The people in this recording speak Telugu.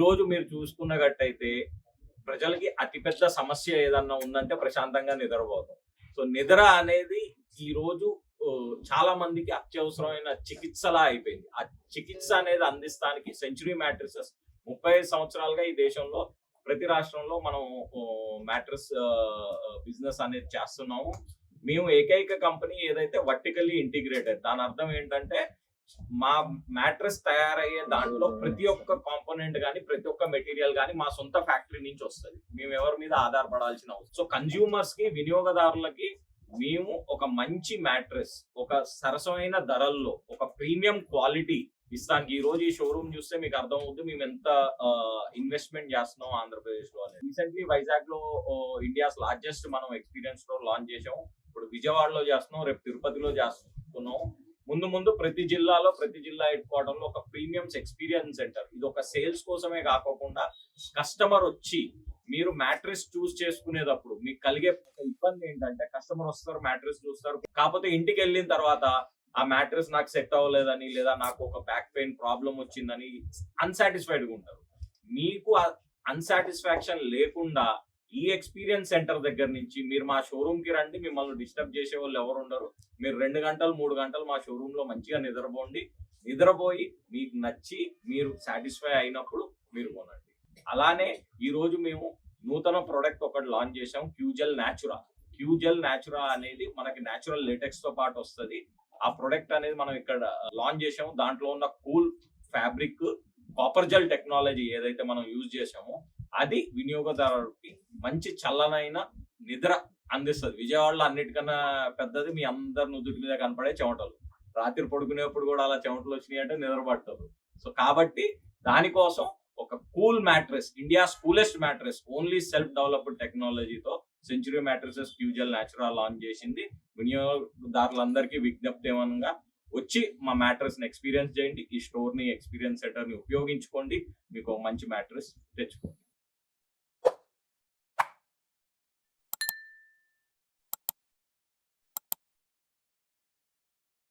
రోజు మీరు చూసుకున్నట్టయితే ప్రజలకి అతిపెద్ద సమస్య ఏదన్నా ఉందంటే ప్రశాంతంగా నిద్రపోవడం. సో నిద్ర అనేది ఈ రోజు చాలా మందికి అత్యవసరమైన చికిత్సలా అయిపోయింది. ఆ చికిత్స అనేది అందిస్తానికి సెంచురీ మ్యాట్రిసెస్ 35 సంవత్సరాలుగా ఈ దేశంలో ప్రతి రాష్ట్రంలో మనం మ్యాట్రిస్ బిజినెస్ అనేది చేస్తున్నాము. మేము ఏకైక కంపెనీ ఏదైతే వర్టికల్లీ ఇంటిగ్రేటెడ్. దాని అర్థం ఏంటంటే మా మ్యాట్రెస్ తయారయ్యే దాంట్లో ప్రతి ఒక్క కాంపోనెంట్ గానీ ప్రతి ఒక్క మెటీరియల్ గానీ మా సొంత ఫ్యాక్టరీ నుంచి వస్తుంది. మేము ఎవరి మీద ఆధారపడాల్సిన అవసరం. సో కన్జ్యూమర్స్ కి, వినియోగదారులకి మేము ఒక మంచి మ్యాట్రెస్ ఒక సరసమైన ధరల్లో ఒక ప్రీమియం క్వాలిటీ ఇస్తానికి ఈ రోజు ఈ షోరూమ్ చూస్తే మీకు అర్థం అవుతుంది మేము ఎంత ఇన్వెస్ట్మెంట్ చేస్తున్నాం ఆంధ్రప్రదేశ్ లో అనేది. రీసెంట్లీ వైజాగ్ లో ఇండియాస్ లార్జెస్ట్ మనం ఎక్స్పీరియన్స్ స్టోర్ లాంచ్ చేసాం. ఇప్పుడు విజయవాడలో చేస్తున్నాం, రేపు తిరుపతిలో చేస్తున్నాం. ముందు ప్రతి జిల్లా హెడ్ క్వార్టర్ లో ఒక ప్రీమియం ఎక్స్పీరియన్స్ సెంటర్. ఇది ఒక సేల్స్ కోసమే కాకుండా కస్టమర్ వచ్చి మీరు మ్యాట్రెస్ చూస్ చేసుకునేటప్పుడు మీకు కలిగే ఇబ్బంది ఏంటంటే కస్టమర్ వస్తారు, మ్యాట్రెస్ చూస్తారు, కాకపోతే ఇంటికి వెళ్ళిన తర్వాత ఆ మ్యాట్రెస్ నాకు సెట్ అవ్వలేదని లేదా నాకు ఒక బ్యాక్ పెయిన్ ప్రాబ్లం వచ్చిందని అన్సాటిస్ఫైడ్ గా ఉంటారు. మీకు అన్సాటిస్ఫాక్షన్ లేకుండా ఈ ఎక్స్పీరియన్స్ సెంటర్ దగ్గర నుంచి మీరు మా షోరూమ్ కి రండి. మిమ్మల్ని డిస్టర్బ్ చేసే వాళ్ళు ఎవరు ఉండరు. మీరు 2 గంటలు 3 గంటలు మా షోరూమ్ లో మంచిగా నిద్రపోయి మీకు నచ్చి మీరు సాటిస్ఫై అయినప్పుడు మీరు కొనండి. అలానే ఈ రోజు మేము నూతన ప్రోడక్ట్ ఒకటి లాంచ్ చేసాం, క్యూజెల్ న్యాచురా అనేది మనకి న్యాచురల్ లేటెక్స్ తో పాటు వస్తుంది. ఆ ప్రొడక్ట్ అనేది మనం ఇక్కడ లాంచ్ చేసాము. దాంట్లో ఉన్న cool fabric, copper gel technology ఏదైతే మనం యూజ్ చేసామో అది వినియోగదారుడికి మంచి చల్లనైన నిద్ర అందిస్తుంది. విజయవాడలో అన్నిటికన్నా పెద్దది మీ అందరి నుదుటి మీద కనపడే చెమటలు. రాత్రి పడుకునేప్పుడు కూడా అలా చెమటలు వచ్చినాయి అంటే నిద్ర పట్టదు. సో కాబట్టి దానికోసం ఒక cool mattress, India's coolest mattress, only self developed టెక్నాలజీతో సెంచురీ మ్యాట్రెసెస్ క్యూజెల్ న్యాచురా లాంచ్ చేసింది. వినియోగదారులందరికీ విజ్ఞప్తి ఏమనగా వచ్చి మా మ్యాట్రెస్ ని ఎక్స్పీరియన్స్ చేయండి. ఈ స్టోర్ ని, ఎక్స్పీరియన్స్ సెంటర్ ని ఉపయోగించుకోండి. మీకు మంచి మ్యాట్రెస్ తెచ్చుకోండి.